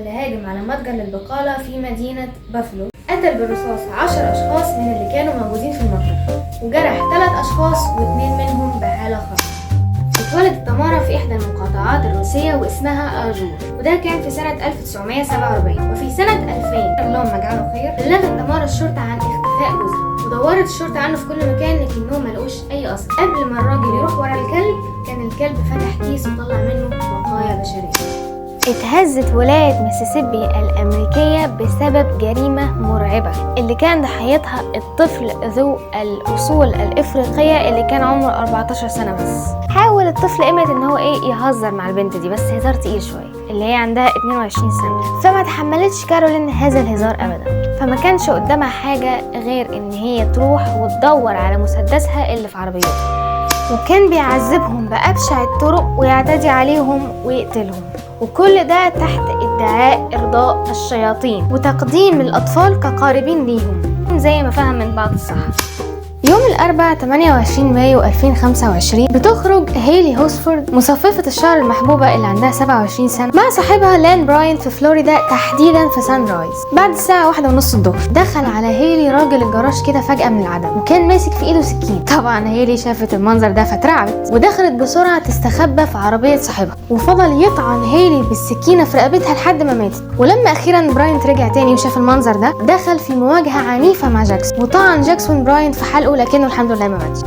اللي هاجم على متجر للبقالة في مدينة بافلو، قتل بالرصاص 10 أشخاص من اللي كانوا موجودين في المتجر، وجرح 3 أشخاص و2 منهم بحالة خطرة. اتولدت تمارا في إحدى المقاطعات الروسية واسمها آجور، وده كان في سنة 1947. وفي سنة 2000 اللهم اجعله خير بلغت تمارا الشرطة عن اختفاء جوزها، ودورت الشرطة عنه في كل مكان لكنهم ملقوش أي أثر. قبل ما الراجل يروح ورا الكلب كان الكلب فتح كيس وطلع منه بقايا بشرية. اتهزت ولاية ميسيسيبي الأمريكية بسبب جريمة مرعبة اللي كان ضحيتها الطفل ذو الأصول الإفريقية اللي كان عمره 14 سنة بس. حاول الطفل إيمت إن هو يهزر مع البنت دي، بس هزار تقيل شوية، اللي هي عندها 22 سنة، فما تحملتش كارولين هذا الهزار أبدا، فما كانش قدامها حاجة غير إن هي تروح وتدور على مسدسها اللي في عربيتها، وكان بيعذبهم بأبشع الطرق ويعتدي عليهم ويقتلهم، وكل ده تحت ادعاء إرضاء الشياطين وتقديم الأطفال كقاربين ليهم زي ما فهم من بعض الصحة. يوم الأربعاء 28 مايو 2025 بتخرج هيلي هوسفورد مصففة الشعر المحبوبة اللي عندها 27 سنة مع صاحبها لان براين في فلوريدا، تحديدا في سان رايز. بعد الساعة 1:30 الظهر دخل على هيلي راجل الجراج كده فجأة من العدم، وكان ماسك في ايده سكين. طبعا هيلي شافت المنظر ده فترعبت ودخلت بسرعة تستخبى في عربية صاحبها، وفضل يطعن هيلي بالسكينة في رقبتها لحد ما ماتت. ولما أخيرا براين رجع تاني وشاف المنظر ده دخل في مواجهة عنيفة مع جاكسون، وطعن جاكسون براين في حلقه لكنه الحمد لله ما ماتش.